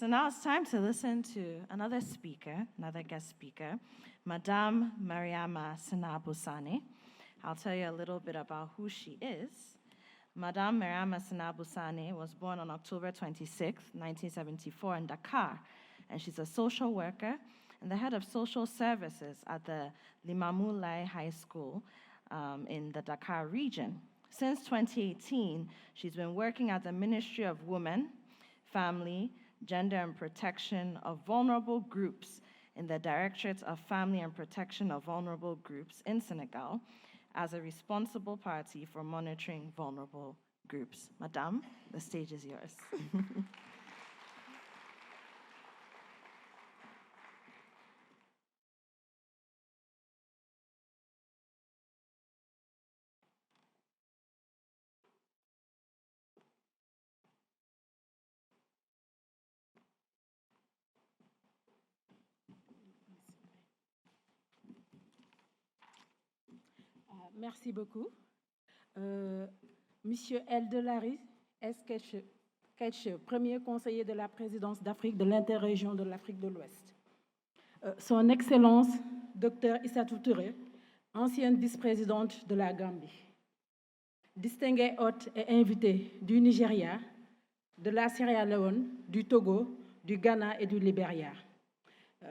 So now it's time to listen to another speaker, another guest speaker, Madame Mariama Sanabusane. I'll tell you a little bit about who she is. Madame Mariama Sanabusane was born on October 26, 1974 in Dakar, and she's a social worker and the head of social services at the Limamou Laye High School in the Dakar region. Since 2018, she's been working at the Ministry of Women, Family, Gender and Protection of Vulnerable Groups in the Directorate of Family and Protection of Vulnerable Groups in Senegal as a responsible party for monitoring vulnerable groups. Madame, the stage is yours. Merci beaucoup. Monsieur Eldelari Ketche, premier conseiller de la présidence d'Afrique de l'interrégion de l'Afrique de l'Ouest. Son Excellence, Dr Issatou Touré, ancienne vice-présidente de la Gambie. Distingués hôtes et invités du Nigeria, de la Sierra Leone, du Togo, du Ghana et du Libéria.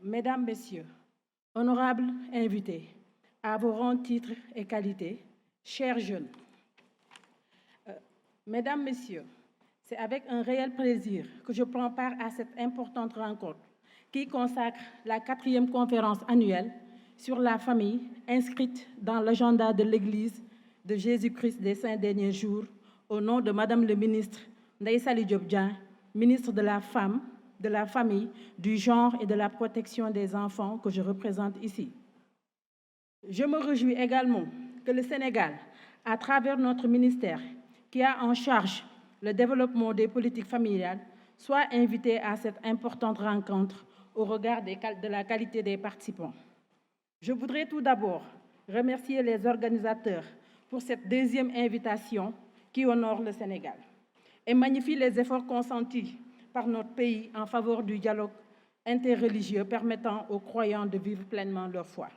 Mesdames, Messieurs, honorables invités, à vos rangs, titres et qualités, chers jeunes. Mesdames, Messieurs, c'est avec un réel plaisir que je prends part à cette importante rencontre qui consacre la 4e conférence annuelle sur la famille inscrite dans l'agenda de l'Église de Jésus-Christ des Saints Derniers Jours au nom de Madame le ministre Ndeye Saly Diop Dieng, ministre de la Femme, de la Famille, du Genre et de la Protection des enfants que je représente ici. Je me réjouis également que le Sénégal, à travers notre ministère qui a en charge le développement des politiques familiales, soit invité à cette importante rencontre au regard de la qualité des participants. Je voudrais tout d'abord remercier les organisateurs pour cette 2e invitation qui honore le Sénégal et magnifie les efforts consentis par notre pays en faveur du dialogue interreligieux permettant aux croyants de vivre pleinement leur foi.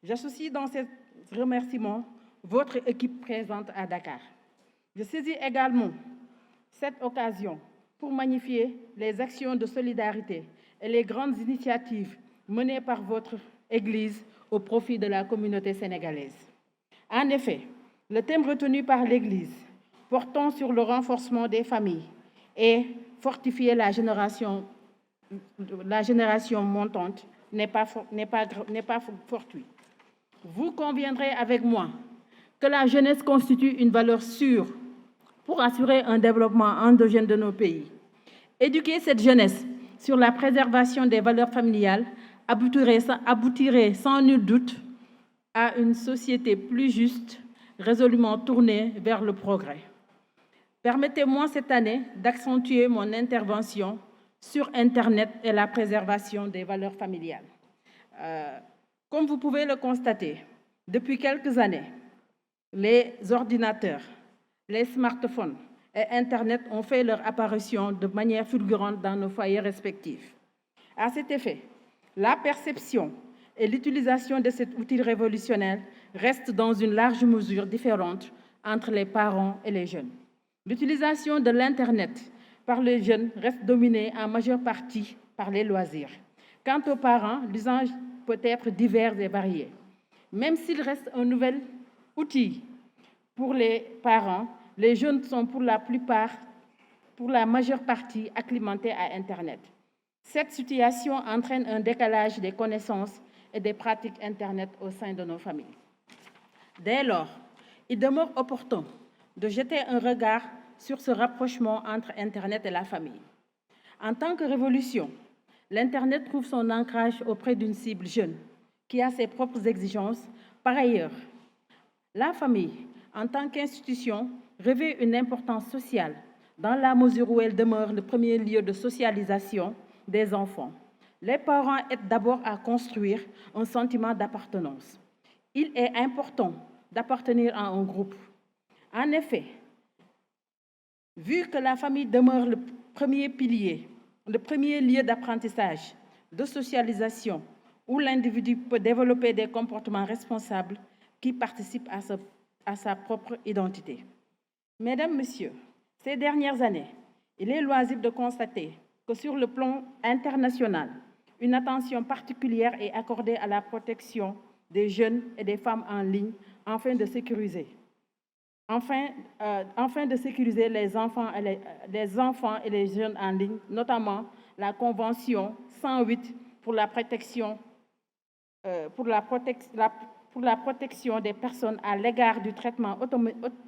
J'associe dans ces remerciements votre équipe présente à Dakar. Je saisis également cette occasion pour magnifier les actions de solidarité et les grandes initiatives menées par votre Église au profit de la communauté sénégalaise. En effet, le thème retenu par l'Église, portant sur le renforcement des familles et fortifier la génération montante, n'est pas fortuit. Vous conviendrez avec moi que la jeunesse constitue une valeur sûre pour assurer un développement endogène de nos pays. Éduquer cette jeunesse sur la préservation des valeurs familiales aboutirait sans nul doute à une société plus juste, résolument tournée vers le progrès. Permettez-moi cette année d'accentuer mon intervention sur Internet et la préservation des valeurs familiales. Comme vous pouvez le constater, depuis quelques années, les ordinateurs, les smartphones et Internet ont fait leur apparition de manière fulgurante dans nos foyers respectifs. À cet effet, la perception et l'utilisation de cet outil révolutionnaire restent dans une large mesure différente entre les parents et les jeunes. L'utilisation de l'Internet par les jeunes reste dominée en majeure partie par les loisirs. Quant aux parents, l'usage peut être divers et varié. Même s'il reste un nouvel outil pour les parents, les jeunes sont pour la majeure partie, acclimatés à Internet. Cette situation entraîne un décalage des connaissances et des pratiques Internet au sein de nos familles. Dès lors, il demeure opportun de jeter un regard sur ce rapprochement entre Internet et la famille. En tant que révolution, l'Internet trouve son ancrage auprès d'une cible jeune qui a ses propres exigences. Par ailleurs, la famille, en tant qu'institution, revêt une importance sociale dans la mesure où elle demeure le premier lieu de socialisation des enfants. Les parents aident d'abord à construire un sentiment d'appartenance. Il est important d'appartenir à un groupe. En effet, vu que la famille demeure le premier pilier le premier lieu d'apprentissage, de socialisation, où l'individu peut développer des comportements responsables qui participent à sa propre identité. Mesdames, Messieurs, ces dernières années, il est loisible de constater que sur le plan international, une attention particulière est accordée à la protection des jeunes et des femmes en ligne afin de sécuriser les enfants et les jeunes en ligne, notamment la Convention 108 pour la protection des personnes à l'égard du traitement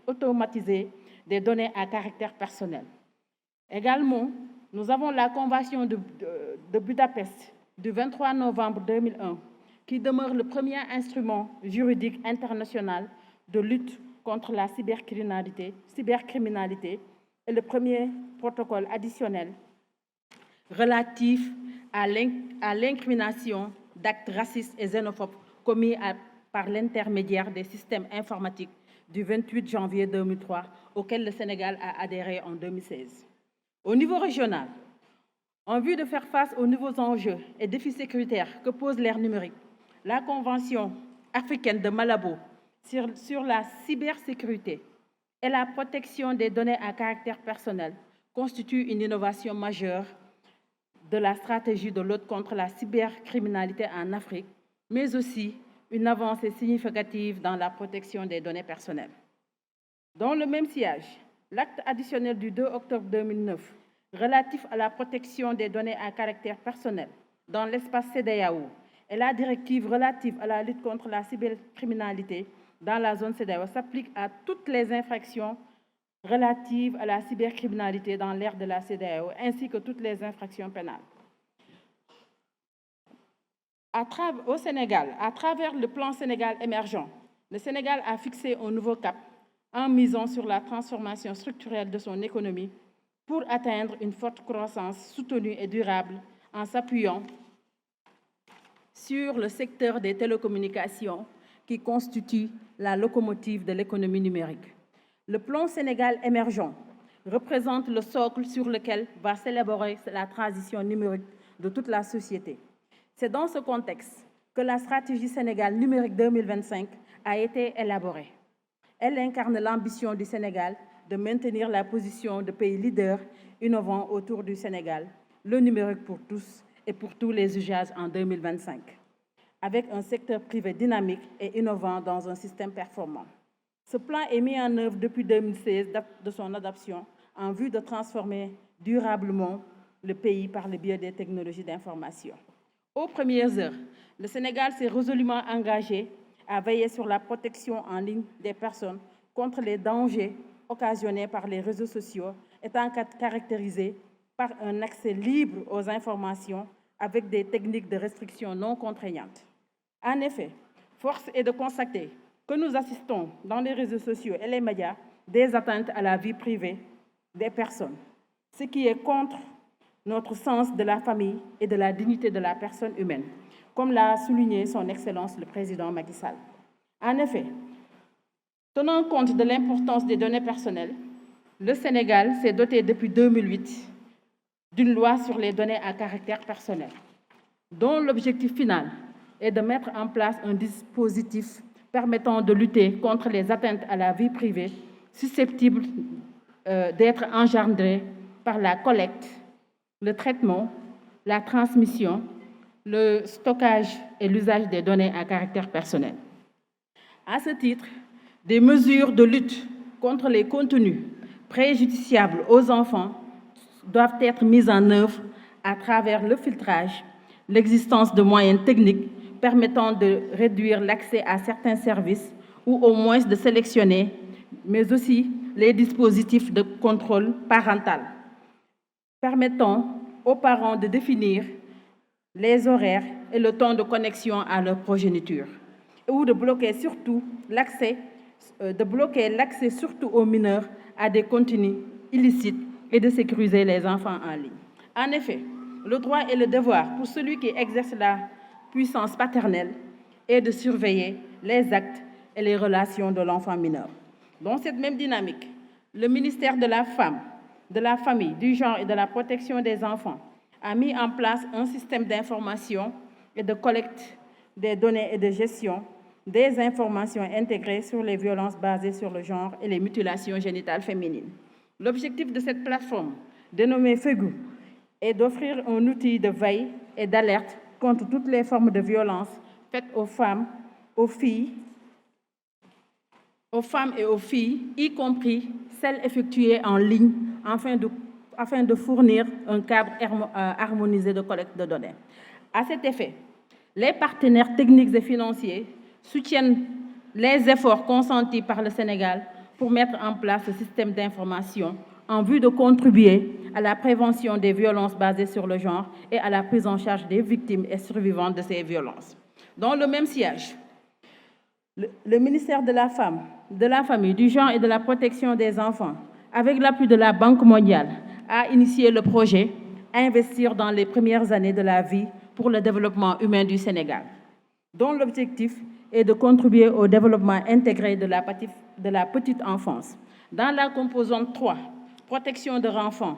automatisé des données à caractère personnel. Également, nous avons la Convention de Budapest du 23 novembre 2001, qui demeure le premier instrument juridique international de lutte contre la cybercriminalité et le premier protocole additionnel relatif à l'incrimination d'actes racistes et xénophobes commis par l'intermédiaire des systèmes informatiques du 28 janvier 2003, auquel le Sénégal a adhéré en 2016. Au niveau régional, en vue de faire face aux nouveaux enjeux et défis sécuritaires que pose l'ère numérique, la Convention africaine de Malabo sur la cybersécurité et la protection des données à caractère personnel constitue une innovation majeure de la stratégie de lutte contre la cybercriminalité en Afrique, mais aussi une avancée significative dans la protection des données personnelles. Dans le même sillage, l'acte additionnel du 2 octobre 2009 relatif à la protection des données à caractère personnel dans l'espace CEDEAO et la directive relative à la lutte contre la cybercriminalité dans la zone CEDEAO s'appliquent à toutes les infractions relatives à la cybercriminalité dans l'ère de la CEDEAO, ainsi que toutes les infractions pénales. Au Sénégal, à travers le plan Sénégal émergent, le Sénégal a fixé un nouveau cap en misant sur la transformation structurelle de son économie pour atteindre une forte croissance soutenue et durable en s'appuyant sur le secteur des télécommunications qui constitue la locomotive de l'économie numérique. Le plan Sénégal émergent représente le socle sur lequel va s'élaborer la transition numérique de toute la société. C'est dans ce contexte que la stratégie Sénégal numérique 2025 a été élaborée. Elle incarne l'ambition du Sénégal de maintenir la position de pays leader innovant autour du Sénégal, le numérique pour tous et pour tous les usages en 2025, avec un secteur privé dynamique et innovant dans un système performant. Ce plan est mis en œuvre depuis 2016, date de son adoption, en vue de transformer durablement le pays par le biais des technologies d'information. Aux premières heures, le Sénégal s'est résolument engagé à veiller sur la protection en ligne des personnes contre les dangers occasionnés par les réseaux sociaux, étant caractérisés par un accès libre aux informations avec des techniques de restriction non contraignantes. En effet, force est de constater que nous assistons dans les réseaux sociaux et les médias des atteintes à la vie privée des personnes, ce qui est contre notre sens de la famille et de la dignité de la personne humaine, comme l'a souligné son Excellence le Président Macky Sall. En effet, tenant compte de l'importance des données personnelles, le Sénégal s'est doté depuis 2008 d'une loi sur les données à caractère personnel, dont l'objectif final est de mettre en place un dispositif permettant de lutter contre les atteintes à la vie privée susceptibles d'être engendrées par la collecte, le traitement, la transmission, le stockage et l'usage des données à caractère personnel. À ce titre, des mesures de lutte contre les contenus préjudiciables aux enfants doivent être mises en œuvre à travers le filtrage, l'existence de moyens techniques permettant de réduire l'accès à certains services ou au moins de sélectionner, mais aussi les dispositifs de contrôle parental, permettant aux parents de définir les horaires et le temps de connexion à leur progéniture, ou de bloquer l'accès surtout aux mineurs à des contenus illicites et de sécuriser les enfants en ligne. En effet, le droit et le devoir pour celui qui exerce la puissance paternelle est de surveiller les actes et les relations de l'enfant mineur. Dans cette même dynamique, le ministère de la Femme, de la Famille, du Genre et de la Protection des enfants a mis en place un système d'information et de collecte des données et de gestion des informations intégrées sur les violences basées sur le genre et les mutilations génitales féminines. L'objectif de cette plateforme, dénommée FEGU, est d'offrir un outil de veille et d'alerte contre toutes les formes de violence faites aux femmes, aux femmes et aux filles, y compris celles effectuées en ligne, afin de fournir un cadre harmonisé de collecte de données. À cet effet, les partenaires techniques et financiers soutiennent les efforts consentis par le Sénégal pour mettre en place ce système d'information en vue de contribuer à la prévention des violences basées sur le genre et à la prise en charge des victimes et survivantes de ces violences. Dans le même sillage, le ministère de la Femme, de la Famille, du Genre et de la Protection des enfants, avec l'appui de la Banque mondiale, a initié le projet Investir dans les premières années de la vie pour le développement humain du Sénégal, dont l'objectif est de contribuer au développement intégré de la petite enfance. Dans la composante 3, protection de l'enfant,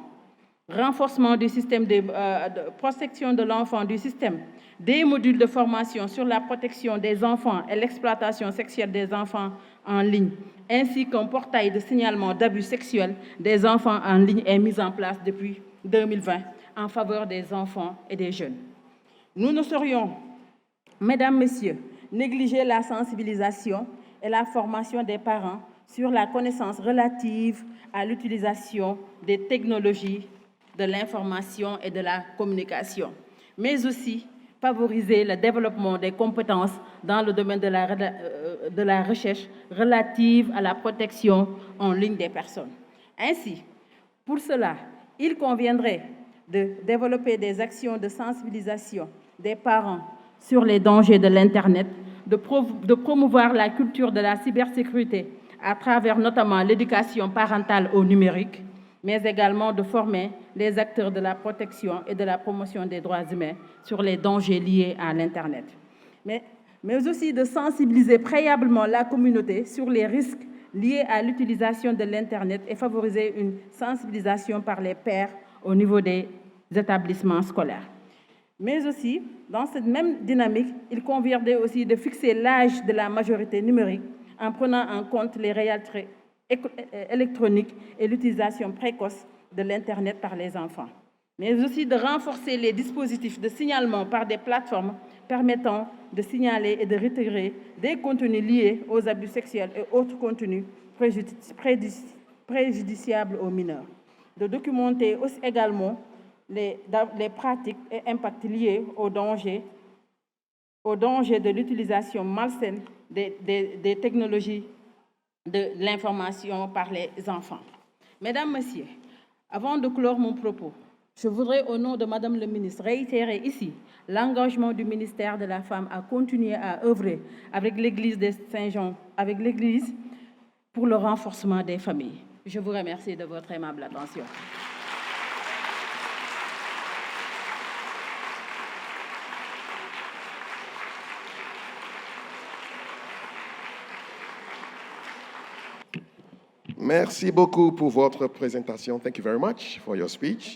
renforcement du système de protection de l'enfant du système, des modules de formation sur la protection des enfants et l'exploitation sexuelle des enfants en ligne, ainsi qu'un portail de signalement d'abus sexuels des enfants en ligne est mis en place depuis 2020 en faveur des enfants et des jeunes. Nous ne saurions, mesdames, messieurs, négliger la sensibilisation et la formation des parents sur la connaissance relative à l'utilisation des technologies de l'information et de la communication, mais aussi favoriser le développement des compétences dans le domaine de la recherche relative à la protection en ligne des personnes. Ainsi, pour cela, il conviendrait de développer des actions de sensibilisation des parents sur les dangers de l'Internet, de promouvoir la culture de la cybersécurité à travers notamment l'éducation parentale au numérique, mais également de former les acteurs de la protection et de la promotion des droits humains sur les dangers liés à l'Internet. Mais aussi de sensibiliser préalablement la communauté sur les risques liés à l'utilisation de l'Internet et favoriser une sensibilisation par les pairs au niveau des établissements scolaires. Mais aussi, dans cette même dynamique, il conviendrait aussi de fixer l'âge de la majorité numérique en prenant en compte les réalités électroniques et l'utilisation précoce de l'Internet par les enfants. Mais aussi de renforcer les dispositifs de signalement par des plateformes permettant de signaler et de retirer des contenus liés aux abus sexuels et autres contenus préjudiciables aux mineurs. De documenter aussi également les pratiques et impacts liés au danger de l'utilisation malsaine des technologies de l'information par les enfants. Mesdames, Messieurs, avant de clore mon propos, je voudrais, au nom de Madame le ministre, réitérer ici l'engagement du ministère de la Femme à continuer à œuvrer avec l'Église de Saint-Jean, avec l'Église pour le renforcement des familles. Je vous remercie de votre aimable attention. Merci beaucoup pour votre présentation. Thank you very much for your speech.